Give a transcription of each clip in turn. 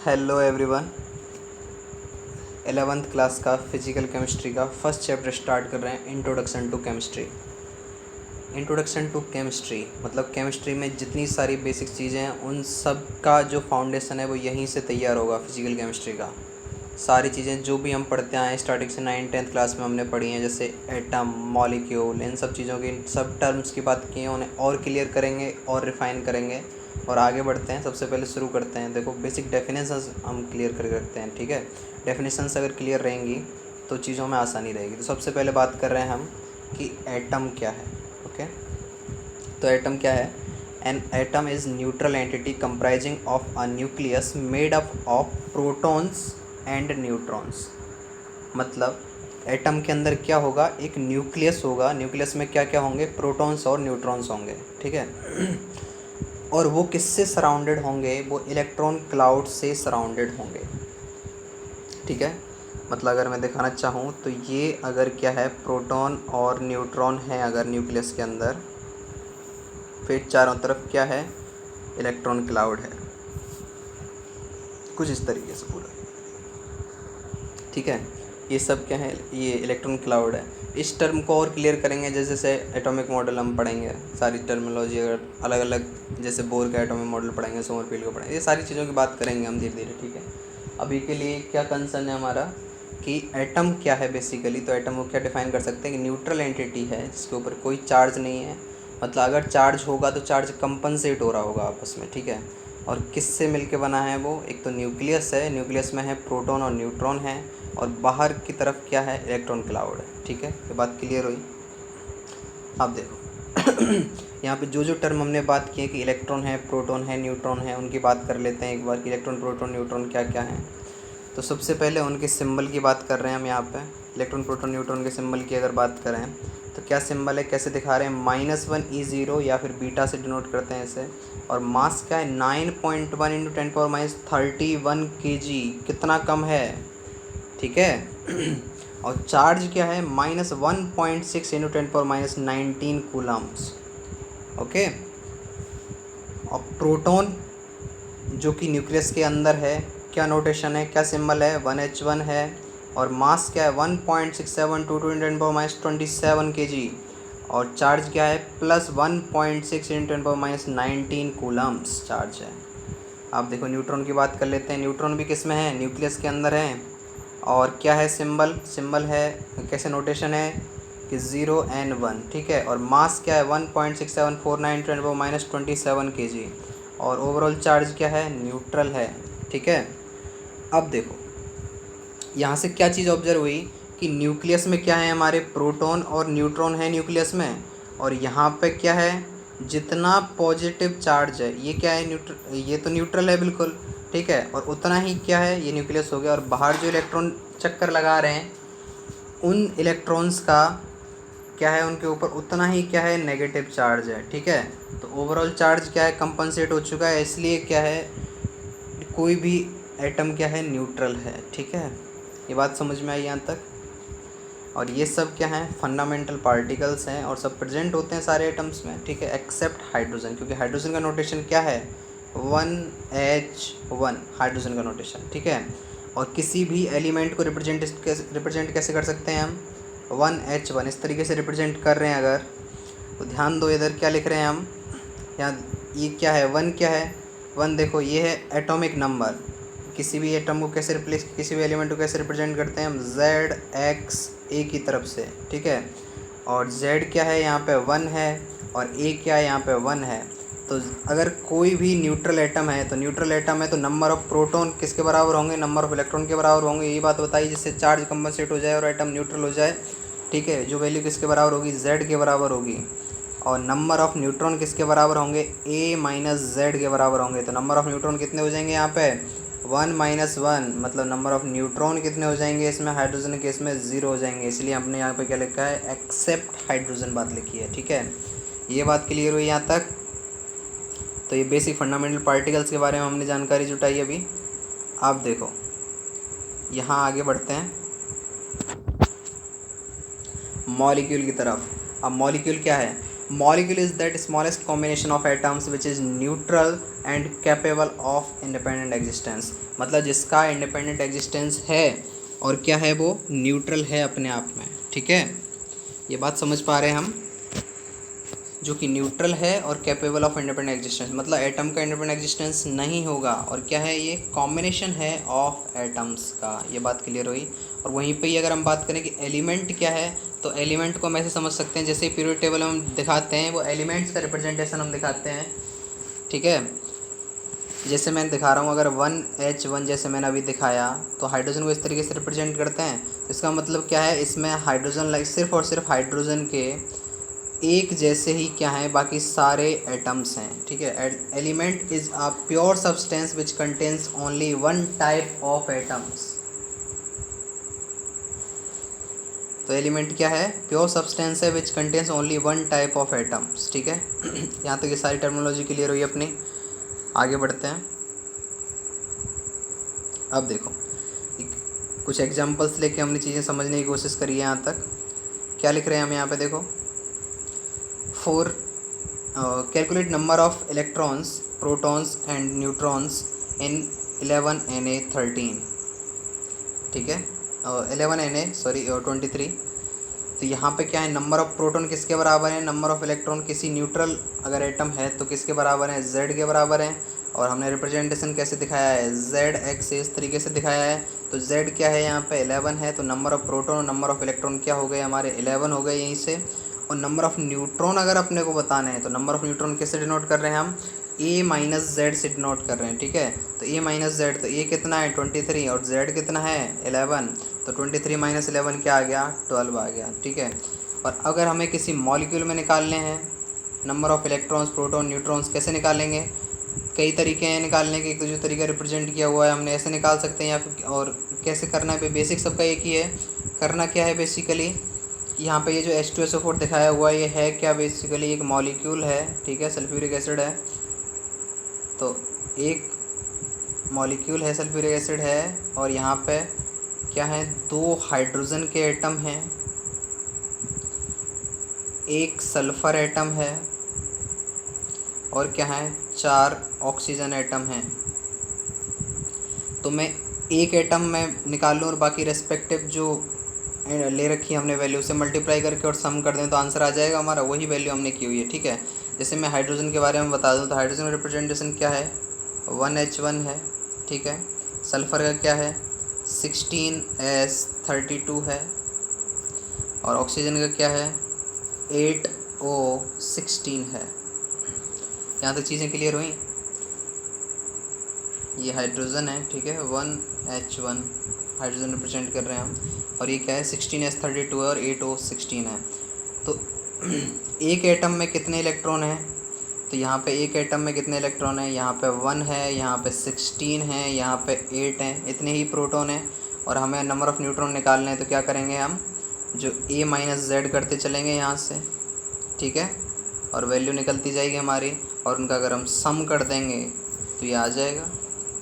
Hello everyone. 11th class का physical chemistry का first chapter start कर रहे हैं, introduction to chemistry. Introduction to chemistry मतलब केमिस्ट्री में जितनी सारी बेसिक चीज़ें हैं उन सब का जो फाउंडेशन है वो यहीं से तैयार होगा। फिजिकल केमिस्ट्री का सारी चीज़ें जो भी हम पढ़ते आए स्टार्टिंग से 9th 10th क्लास में हमने पढ़ी हैं, जैसे एटम, मॉलिक्यूल, इन सब चीज़ों की, सब टर्म्स की बात की है, उन्हें और क्लियर करेंगे और रिफ़ाइन करेंगे और आगे बढ़ते हैं। सबसे पहले शुरू करते हैं। देखो, बेसिक डेफिनेशंस हम क्लियर करके रखते हैं, ठीक है। डेफिनेशंस अगर क्लियर रहेंगी तो चीज़ों में आसानी रहेगी। तो सबसे पहले बात कर रहे हैं हम कि एटम क्या है। ओके, तो एटम क्या है? An atom is neutral entity comprising of a nucleus made up of protons and neutrons. मतलब एटम के अंदर क्या होगा? एक न्यूक्लियस होगा। न्यूक्लियस में क्या क्या होंगे? प्रोटॉन्स और न्यूट्रॉन्स होंगे, ठीक है। और वो किससे सराउंडेड होंगे? वो इलेक्ट्रॉन क्लाउड से सराउंडेड होंगे, ठीक है। मतलब अगर मैं दिखाना चाहूँ तो ये अगर क्या है, प्रोटॉन और न्यूट्रॉन है अगर न्यूक्लियस के अंदर, फिर चारों तरफ क्या है? इलेक्ट्रॉन क्लाउड है, कुछ इस तरीके से पूरा, ठीक है। ये सब क्या है? ये इलेक्ट्रॉन क्लाउड है। इस टर्म को और क्लियर करेंगे जैसे जैसे एटॉमिक मॉडल हम पढ़ेंगे, सारी टर्मिनोलॉजी अगर अलग अलग, जैसे बोर का एटॉमिक मॉडल पढ़ेंगे, सोमरफेल्ड को पढ़ेंगे, ये सारी चीज़ों की बात करेंगे हम धीरे धीरे, ठीक है। अभी के लिए क्या कंसर्न है हमारा कि एटम क्या है बेसिकली। तो एटम को क्या डिफाइन कर सकते हैं कि न्यूट्रल एंटिटी है जिसके ऊपर कोई चार्ज नहीं है। मतलब अगर चार्ज होगा तो चार्ज कंपनसेट हो रहा होगा आपस में, ठीक है। और किससे मिलके बना है वो? एक तो न्यूक्लियस है, न्यूक्लियस में है प्रोटॉन और न्यूट्रॉन है, और बाहर की तरफ क्या है? इलेक्ट्रॉन क्लाउड है, ठीक है। ये बात क्लियर हुई। अब देखो यहाँ पे जो जो टर्म हमने बात की है कि इलेक्ट्रॉन है, प्रोटॉन है, न्यूट्रॉन है, उनकी बात कर लेते हैं एक बार कि इलेक्ट्रॉन, प्रोटॉन, न्यूट्रॉन क्या क्या है। तो सबसे पहले उनके सिंबल की बात कर रहे हैं हम यहाँ पे। इलेक्ट्रॉन, प्रोटॉन, न्यूट्रॉन के सिंबल की अगर बात करें तो क्या सिंबल है, कैसे दिखा रहे हैं? -1 E0 या फिर बीटा से डिनोट करते हैं इसे। और मास क्या है? 9.1 इंटू 10⁻31 kg, कितना कम है, ठीक है। और चार्ज क्या है? -1.6 इंटू 10⁻19 कूलम्स, ओके। और प्रोटॉन जो कि न्यूक्लियस के अंदर है, क्या नोटेशन है, क्या सिंबल है? 1H1 है। और मास क्या है? 1.6722 इंटू 10⁻27 kg। और चार्ज क्या है? +1.6 इंटू 10⁻19 कूलम्स चार्ज है। आप देखो, न्यूट्रॉन की बात कर लेते हैं। न्यूट्रॉन भी किस में है? न्यूक्लियस के अंदर है। और क्या है सिंबल? सिंबल है, कैसे नोटेशन है कि 0 N 1, ठीक है। और मास क्या है? 1.6749 × 10⁻27 kg। और ओवरऑल चार्ज क्या है? न्यूट्रल है, ठीक है। अब देखो, यहाँ से क्या चीज़ ऑब्जर्व हुई कि न्यूक्लियस में क्या है? हमारे प्रोटॉन और न्यूट्रॉन है न्यूक्लियस में। और यहाँ पे क्या है? जितना पॉजिटिव चार्ज है ये क्या है? ये तो न्यूट्रल है बिल्कुल, ठीक है। और उतना ही क्या है? ये न्यूक्लियस हो गया। और बाहर जो इलेक्ट्रॉन चक्कर लगा रहे हैं उन इलेक्ट्रॉन्स का क्या है? उनके ऊपर उतना ही क्या है? नेगेटिव चार्ज है, ठीक है। तो ओवरऑल चार्ज क्या है? कंपनसेट हो चुका है। इसलिए क्या है? कोई भी एटम क्या है? न्यूट्रल है, ठीक है। ये बात समझ में आई यहाँ तक? और ये सब क्या है? फंडामेंटल पार्टिकल्स हैं और सब प्रेजेंट होते हैं सारे एटम्स में, ठीक है, एक्सेप्ट हाइड्रोजन, क्योंकि हाइड्रोजन का नोटेशन क्या है? 1H1 हाइड्रोजन का नोटेशन, ठीक है। और किसी भी एलिमेंट को रिप्रेजेंट कैसे कर सकते हैं हम? 1H1 इस तरीके से रिप्रेजेंट कर रहे हैं अगर, तो ध्यान दो इधर क्या लिख रहे हैं हम। यहाँ ये क्या है? 1 क्या है? 1 देखो, ये है एटॉमिक नंबर। किसी भी एटम को कैसे किसी भी एलिमेंट को कैसे रिप्रेजेंट करते हैं हम? ZXA की तरफ से, ठीक है। और Z क्या है? यहाँ पे 1 है। और A क्या है? यहाँ पे 1 है। तो अगर कोई भी न्यूट्रल एटम है, तो न्यूट्रल एटम है तो नंबर ऑफ़ प्रोटॉन किसके बराबर होंगे? नंबर ऑफ़ इलेक्ट्रॉन के बराबर होंगे। यही बात बताइए, जिससे चार्ज कंपनसेट हो जाए और एटम न्यूट्रल हो जाए, ठीक है। जो वैल्यू किसके बराबर होगी? Z के बराबर होगी। और नंबर ऑफ़ न्यूट्रॉन किसके बराबर होंगे? A-Z के बराबर होंगे। तो नंबर ऑफ़ न्यूट्रॉन कितने हो जाएंगे यहाँ पे? 1 - 1, मतलब नंबर ऑफ़ न्यूट्रॉन कितने हो जाएंगे इसमें? हाइड्रोजन के इसमें 0 हो जाएंगे। इसलिए हमने यहाँ पे क्या लिखा है? एक्सेप्ट हाइड्रोजन बात लिखी है, ठीक है। ये बात क्लियर हुई यहाँ तक? तो ये बेसिक फंडामेंटल पार्टिकल्स के बारे में हमने जानकारी जुटाई अभी। आप देखो, यहाँ आगे बढ़ते हैं मॉलिक्यूल की तरफ। अब मॉलिक्यूल क्या है? Molecule is that smallest combination of atoms which is neutral and capable of independent existence, मतलब जिसका इंडिपेंडेंट एग्जिस्टेंस है और क्या है, वो न्यूट्रल है अपने आप में। ठीक है, ये बात समझ पा रहे हैं हम, जो कि न्यूट्रल है और कैपेबल ऑफ इंडिपेंडेंट एग्जिस्टेंस, मतलब एटम का इंडिपेंडेंट एग्जिस्टेंस नहीं होगा, और क्या है, ये कॉम्बिनेशन है ऑफ एटम्स का। ये बात क्लियर हुई। और वहीं पे ही अगर हम बात करें कि एलिमेंट क्या है, तो एलिमेंट को हम ऐसे समझ सकते हैं, जैसे पीरियड टेबल हम दिखाते हैं, वो एलिमेंट्स का रिप्रेजेंटेशन हम दिखाते हैं। ठीक है, जैसे मैं दिखा रहा हूँ, अगर 1H1 जैसे मैंने अभी दिखाया, तो हाइड्रोजन को इस तरीके से रिप्रेजेंट करते हैं। इसका मतलब क्या है, इसमें हाइड्रोजन सिर्फ और सिर्फ हाइड्रोजन के एक जैसे ही क्या है, बाकी सारे एटम्स हैं। ठीक है, element is a pure substance which contains only one type of atoms. तो एलिमेंट क्या है, प्योर सब्सटेंस है which contains only one type of atoms. ठीक है, यहाँ तक ये सारी टर्मिनोलॉजी क्लियर हुई अपनी। आगे बढ़ते हैं। अब देखो, कुछ एग्जांपल्स लेके हमने चीज़ें समझने की कोशिश करी है। यहाँ तक क्या लिख रहे हैं हम, यहाँ पे देखो, four calculate number of electrons, protons and neutrons in 11Na13। ठीक है, 23। तो यहाँ पे क्या है, नंबर ऑफ प्रोटॉन किसके बराबर है, नंबर ऑफ इलेक्ट्रॉन किसी न्यूट्रल अगर एटम है तो किसके बराबर है, Z के बराबर है। और हमने रिप्रेजेंटेशन कैसे दिखाया है, ZX इस तरीके से दिखाया है। तो Z क्या है, यहाँ पे 11 है, तो नंबर ऑफ प्रोटॉन और नंबर ऑफ इलेक्ट्रॉन क्या हो गए हमारे, 11 हो गए यहीं से। और नंबर ऑफ़ न्यूट्रॉन अगर अपने को बताना है, तो नंबर ऑफ़ न्यूट्रॉन किससे डिनोट कर रहे हैं हम, A-Z से डिनोट कर रहे हैं। ठीक है, तो A-Z, तो A कितना है 23 और Z कितना है 11, तो 23 - 11 क्या आ गया, 12 आ गया। ठीक है, और अगर हमें किसी मॉलिक्यूल में निकालने हैं number of electrons, proton, neutrons, कैसे निकालेंगे, कई तरीके हैं निकालने के। एक तो जो तरीका रिप्रेजेंट किया हुआ है हमने ऐसे निकाल सकते हैं, या फिर और कैसे करना है, बेसिक सबका एक ही है। करना क्या है बेसिकली, यहाँ पे ये जो H2SO4 दिखाया हुआ है, ये है क्या, बेसिकली एक मॉलिक्यूल है। ठीक है, सल्फ्यूरिक एसिड है, तो एक मॉलिक्यूल है, सल्फ्यूरिक एसिड है, और यहाँ पे क्या है, 2 हाइड्रोजन के एटम हैं, एक सल्फ़र एटम है, और क्या है, 4 ऑक्सीजन एटम हैं। तो मैं एक एटम में निकाल लूँ और बाकी रेस्पेक्टिव जो ले रखी है हमने वैल्यू से मल्टीप्लाई करके और सम कर दें, तो आंसर आ जाएगा हमारा, वही वैल्यू हमने की हुई है। ठीक है, जैसे मैं हाइड्रोजन के बारे में बता दूं, तो हाइड्रोजन रिप्रेजेंटेशन क्या है, 1H1 है। ठीक है, सल्फ़र का क्या है, 16S32 है, और ऑक्सीजन का क्या है, 8O16 है। यहाँ तक चीज़ें क्लियर हुई। ये हाइड्रोजन है, ठीक है, 1H1 हाइड्रोजन रिप्रेजेंट कर रहे हैं हम, और ये क्या है, 16S32 है और 8O16 है। तो एक एटम में कितने इलेक्ट्रॉन हैं, तो यहाँ पे एक एटम में कितने इलेक्ट्रॉन हैं, यहाँ पे 1 है, यहाँ पे 16 है, यहाँ पे 8 हैं, इतने ही प्रोटॉन हैं। और हमें नंबर ऑफ़ न्यूट्रॉन निकालने हैं, तो क्या करेंगे हम, जो A-Z करते चलेंगे यहाँ से। ठीक है, और वैल्यू निकलती जाएगी हमारी, और उनका अगर हम सम कर देंगे तो ये आ जाएगा।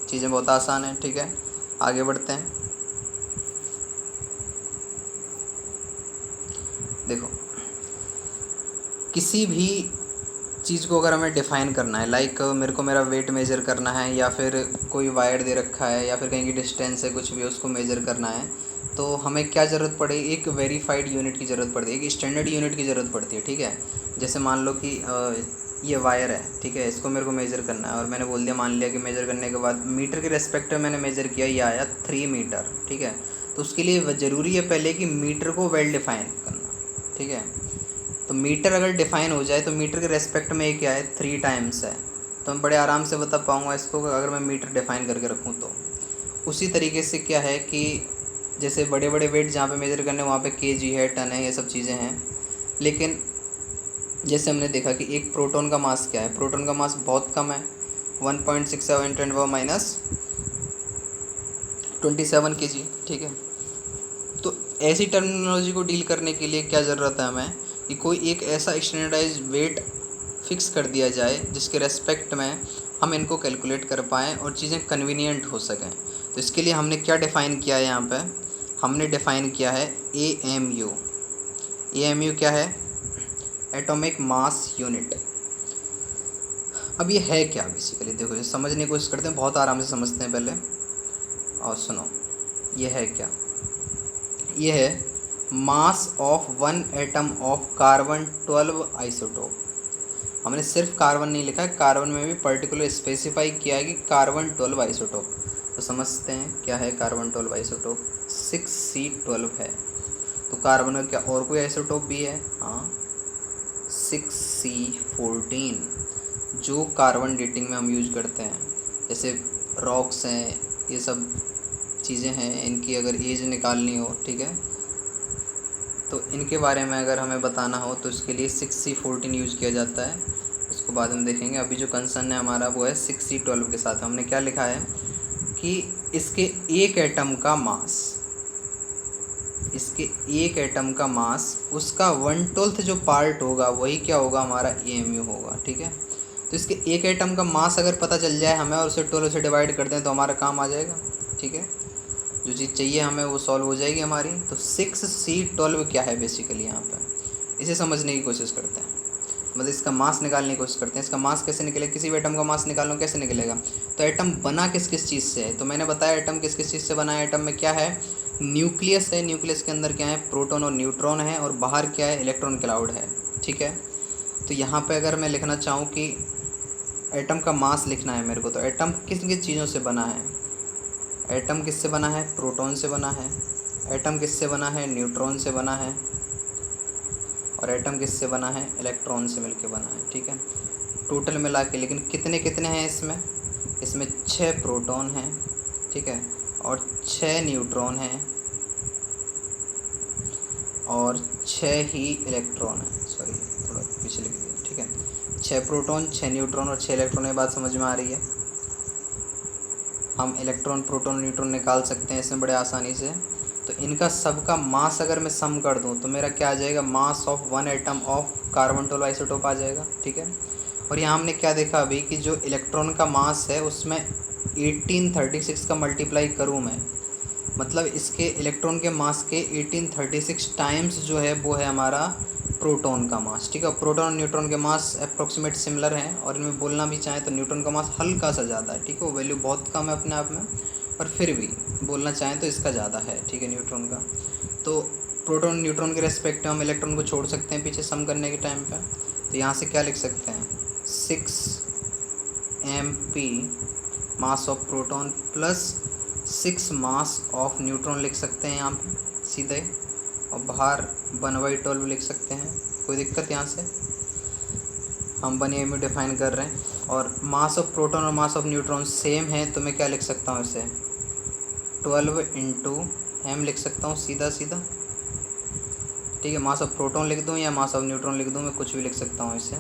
चीज़ें बहुत आसान है। ठीक है, आगे बढ़ते हैं। देखो, किसी भी चीज़ को अगर हमें डिफ़ाइन करना है, लाइक मेरे को मेरा वेट मेज़र करना है, या फिर कोई वायर दे रखा है, या फिर कहीं की डिस्टेंस है, कुछ भी उसको मेज़र करना है, तो हमें क्या ज़रूरत पड़ेगी, एक वेरीफाइड यूनिट की ज़रूरत पड़ती है, एक स्टैंडर्ड यूनिट की ज़रूरत पड़ती है। ठीक है, जैसे मान लो कि ये वायर है, ठीक है, इसको मेरे को मेज़र करना है, और मैंने बोल दिया, मान लिया कि मेज़र करने के बाद मीटर के रेस्पेक्ट में मैंने मेज़र किया, ये आया 3 मीटर। ठीक है, तो उसके लिए ज़रूरी है पहले कि मीटर को वेल डिफ़ाइन करना। ठीक है, तो मीटर अगर डिफ़ाइन हो जाए, तो मीटर के रेस्पेक्ट में ये क्या है, 3 टाइम्स है, तो मैं बड़े आराम से बता पाऊँगा इसको अगर मैं मीटर डिफ़ाइन करके रखूँ तो। उसी तरीके से क्या है कि जैसे बड़े बड़े वेट जहाँ पे मेज़र करने, वहाँ पे kg है, टन है, ये सब चीज़ें हैं। लेकिन जैसे हमने देखा कि एक प्रोटॉन का मास क्या है, प्रोटॉन का मास बहुत कम है, 1.67 10⁻27 kg। ठीक है, तो ऐसी टर्मिनोलॉजी को डील करने के लिए क्या ज़रूरत है हमें, कि कोई एक ऐसा स्टैंडर्डाइज वेट फिक्स कर दिया जाए जिसके रेस्पेक्ट में हम इनको कैलकुलेट कर पाएँ और चीज़ें कन्वीनियंट हो सकें। तो इसके लिए हमने क्या डिफ़ाइन किया है, यहाँ पे हमने डिफ़ाइन किया है AMU। AMU क्या है, एटॉमिक मास यूनिट। अब ये है क्या बेसिकली, देखो ये समझने की कोशिश करते हैं, बहुत आराम से समझते हैं पहले। और सुनो, ये है क्या, ये है मास of one atom of carbon 12 isotope. हमने सिर्फ कार्बन नहीं लिखा है, कार्बन में भी पर्टिकुलर स्पेसिफाई किया है कि कार्बन 12 आइसोटोप। तो समझते हैं क्या है कार्बन 12 आइसोटोप। 6C12 है। तो कार्बन का क्या और कोई आइसोटोप भी है? हाँ, 6C14, जो कार्बन डेटिंग में हम यूज करते हैं। जैसे रॉक्स हैं, ये सब चीज़ें हैं, इनकी अगर एज निकालनी हो, ठीक है, तो इनके बारे में अगर हमें बताना हो तो इसके लिए 6C14 यूज़ किया जाता है। इसको बाद में देखेंगे। अभी जो कंसर्न है हमारा वो है 6C12 के साथ। हमने क्या लिखा है कि इसके एक एटम का मास, इसके एक एटम का मास, उसका 1/12 जो पार्ट होगा वही क्या होगा, हमारा AMU होगा। ठीक है, तो इसके एक एटम का मास अगर पता चल जाए हमें और उसे 12 से डिवाइड कर दें तो हमारा काम आ जाएगा। ठीक है, जो चीज़ चाहिए हमें वो सॉल्व हो जाएगी हमारी। तो 6C12 क्या है बेसिकली, यहाँ पे इसे समझने की कोशिश करते हैं, मतलब इसका मास निकालने की कोशिश करते हैं। इसका मास कैसे निकलेगा, किसी भी एटम का मास निकालो कैसे निकलेगा। तो एटम बना किस किस चीज़ से है, तो मैंने बताया एटम किस किस चीज़ से बना है। एटम में क्या है, न्यूक्लियस है, न्यूक्लियस के अंदर क्या है, प्रोटॉन और न्यूट्रॉन है, और बाहर क्या है, इलेक्ट्रॉन क्लाउड है। ठीक है, तो यहाँ पे अगर मैं लिखना चाहूँ कि एटम का मास लिखना है मेरे को, तो एटम किस किस चीज़ों से बना है। एटम किससे बना है, प्रोटॉन से बना है। एटम किससे बना है, न्यूट्रॉन से बना है। और एटम किससे बना है, इलेक्ट्रॉन से मिलके बना है। ठीक है, टोटल मिला के, लेकिन कितने कितने हैं इसमें, इसमें 6 प्रोटॉन हैं। ठीक है, और 6 न्यूट्रॉन हैं, और 6 ही इलेक्ट्रॉन हैं। सॉरी, थोड़ा पीछे लिख दिया। ठीक है, 6 प्रोटॉन, 6 न्यूट्रॉन और 6 इलेक्ट्रॉन। ये बात समझ में आ रही है। हम इलेक्ट्रॉन, प्रोटॉन, न्यूट्रॉन निकाल सकते हैं इसमें बड़े आसानी से। तो इनका सबका मास अगर मैं सम कर दूं तो मेरा क्या आ जाएगा, mass of one atom of carbon 12 isotope आ जाएगा। ठीक है, और यहाँ हमने क्या देखा अभी कि जो इलेक्ट्रॉन का मास है उसमें 1836 का मल्टीप्लाई करूँ मैं, मतलब इसके इलेक्ट्रॉन के मास के 1836 टाइम्स जो है वो है हमारा प्रोटॉन का मास। ठीक है, प्रोटॉन और न्यूट्रॉन के मास अप्रोक्सीमेट सिमिलर हैं, और इनमें बोलना भी चाहें तो न्यूट्रॉन का मास हल्का सा ज़्यादा है। ठीक है, वो वैल्यू बहुत कम है अपने आप में, और फिर भी बोलना चाहें तो इसका ज़्यादा है। ठीक है, न्यूट्रॉन का। तो प्रोटॉन न्यूट्रॉन के रेस्पेक्ट में हम इलेक्ट्रॉन को छोड़ सकते हैं पीछे सम करने के टाइम पे। तो यहाँ से क्या लिख सकते हैं, 6 MP mass of proton plus 6 mass of neutron लिख सकते हैं यहाँ पे सीधे, और बाहर 1/12 लिख सकते हैं। कोई दिक्कत यहाँ से, हम 1 में डिफाइन कर रहे हैं। और मास ऑफ प्रोटॉन और मास ऑफ न्यूट्रॉन सेम है, तो मैं क्या लिख सकता हूँ इसे, 12 × m लिख सकता हूँ सीधा सीधा। ठीक है, मास ऑफ प्रोटॉन लिख दूँ या मास ऑफ न्यूट्रॉन लिख दूँ, मैं कुछ भी लिख सकता हूँ इसे,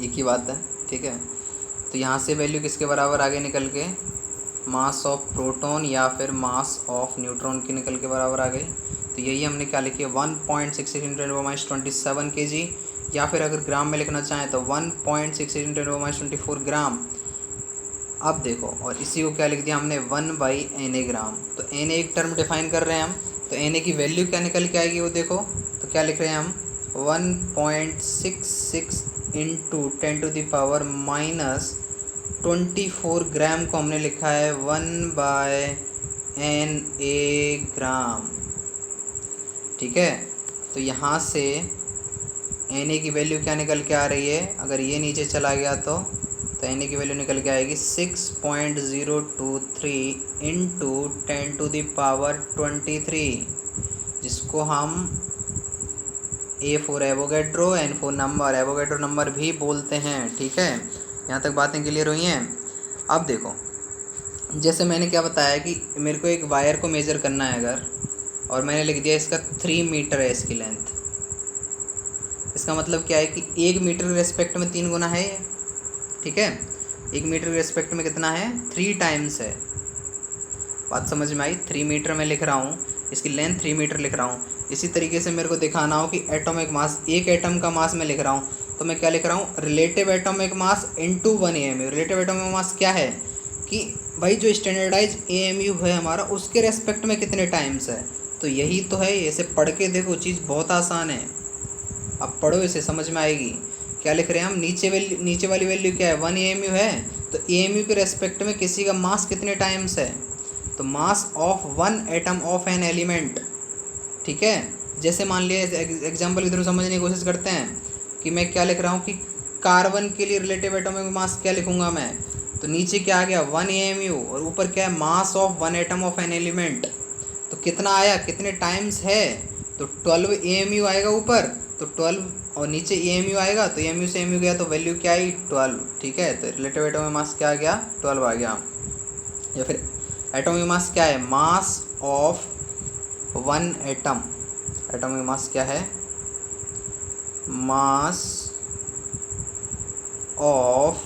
एक ही बात है। ठीक है, तो यहाँ से वैल्यू किसके बराबर आगे निकल के, मास ऑफ प्रोटॉन या फिर मास ऑफ न्यूट्रॉन की निकल के बराबर आ गई। तो यही हमने क्या लिखी है, 1.66 × 10⁻27 kg, या फिर अगर ग्राम में लिखना चाहें तो 1.66 × 10⁻24 ग्राम। अब देखो, और इसी को क्या लिख दिया हमने, 1/Na ग्राम। तो Na एक टर्म डिफाइन कर रहे हैं हम, तो Na की वैल्यू क्या निकल के आएगी वो देखो। तो क्या लिख रहे हैं हम, 1.66 × 10⁻24 ग्राम को हमने लिखा है 1/Na ग्राम। ठीक है, तो यहाँ से Na की वैल्यू क्या निकल के आ रही है, अगर ये नीचे चला गया तो Na की वैल्यू निकल के आएगी 6.023 × 10⁻23, जिसको हम A4 Avogadro, N4 number, Avogadro number भी बोलते हैं। ठीक है, यहाँ तक बातें क्लियर हुई हैं। अब देखो, जैसे मैंने क्या बताया कि मेरे को एक वायर को मेज़र करना है अगर, और मैंने लिख दिया इसका 3 मीटर है इसकी लेंथ। इसका मतलब क्या है कि 1 मीटर के रेस्पेक्ट में 3 गुना है ये। ठीक है, 1 मीटर के रेस्पेक्ट में कितना है, 3 टाइम्स है। बात समझ में आई, 3 मीटर में लिख रहा हूँ, इसकी लेंथ 3 मीटर लिख रहा हूँ। इसी तरीके से मेरे को दिखाना हो कि एटॉमिक मास, एक एटम का मास में लिख रहा हूँ, तो मैं क्या लिख रहा हूँ, relative atomic mass into 1 AMU। Relative atomic mass क्या है कि भाई जो स्टैंडर्डाइज AMU है हमारा, उसके रेस्पेक्ट में कितने टाइम्स है। तो यही तो है, ऐसे पढ़ के देखो, चीज़ बहुत आसान है। अब पढ़ो इसे, समझ में आएगी। क्या लिख रहे हैं हम, नीचे वाली वैल्यू क्या है, 1 AMU है, तो AMU के रेस्पेक्ट में किसी का मास कितने टाइम्स है, तो mass of 1 atom of an element. ठीक है, जैसे मान लिया एग्जाम्पल इधर समझने की कोशिश करते हैं कि मैं क्या लिख रहा हूँ कि कार्बन के लिए रिलेटिव एटॉमिक मास क्या लिखूंगा मैं, तो नीचे क्या आ गया 1 AMU और ऊपर क्या है mass of 1 atom of an element. तो कितना आया, कितने टाइम्स है, तो 12 AMU आएगा ऊपर, तो 12 और नीचे AMU आएगा, तो AMU से AMU गया तो वैल्यू क्या आई 12। ठीक है, तो रिलेटिव एटॉमिक मास क्या आ गया 12 आ गया। या फिर एटॉमिक मास क्या है, mass of 1 atom, atomic mass क्या है, मास ऑफ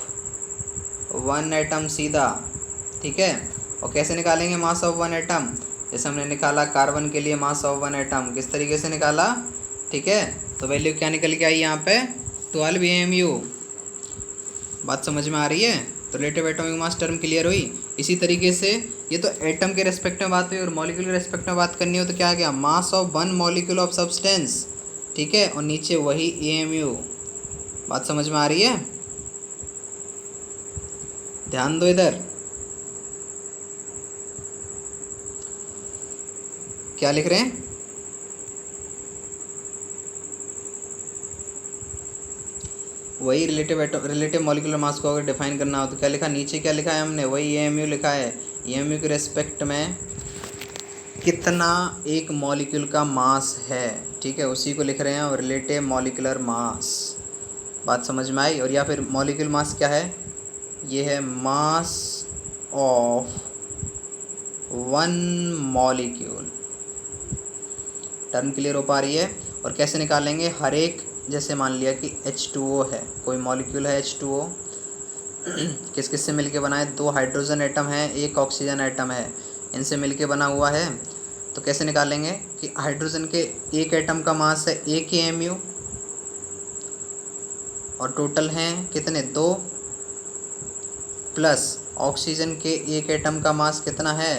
1 एटम सीधा। ठीक है, और कैसे निकालेंगे मास ऑफ 1 एटम, जैसे हमने निकाला कार्बन के लिए मास ऑफ 1 एटम, किस तरीके से निकाला। ठीक है, तो वैल्यू क्या निकल के आई यहाँ पे 12 AMU। बात समझ में आ रही है, तो relative atomic mass term clear हुई। इसी तरीके से ये तो एटम के रेस्पेक्ट में बात हुई, और मॉलिक्यूल के रेस्पेक्ट में बात करनी हो तो क्या आ गया, mass of 1 molecule of substance. ठीक है, और नीचे वही AMU। बात समझ में आ रही है, ध्यान दो इधर। क्या लिख रहे हैं, वही रिलेटिव मॉलिक्यूलर मास को अगर डिफाइन करना हो तो क्या लिखा, नीचे क्या लिखा है हमने, वही AMU लिखा है। AMU के रेस्पेक्ट में कितना एक मॉलिक्यूल का मास है, ठीक है, उसी को लिख रहे हैं, और रिलेटिव मॉलिक्यूलर मास। बात समझ में आई। और या फिर मॉलिक्यूल मास क्या है, ये है mass of 1 molecule. Term clear हो पा रही है। और कैसे निकालेंगे, हर एक, जैसे मान लिया कि H2O है, कोई मॉलिक्यूल है H2O, किस किस से मिलके बना है, 2 हाइड्रोजन एटम है, 1 ऑक्सीजन एटम है, इनसे मिलके बना हुआ है। तो कैसे निकालेंगे कि हाइड्रोजन के एक एटम का मास है 1 AMU, और टोटल हैं कितने 2, प्लस ऑक्सीजन के एक एटम का मास कितना है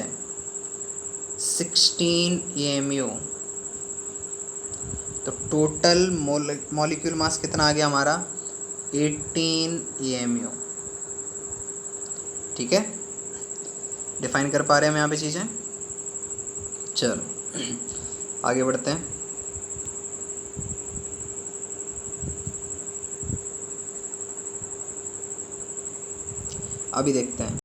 16 AMU। तो टोटल मॉलिक्यूल मास कितना आ गया हमारा 18 AMU। ठीक है, डिफाइन कर पा रहे हैं हम यहाँ पे चीज़ें। चलो आगे बढ़ते हैं। अभी देखते हैं।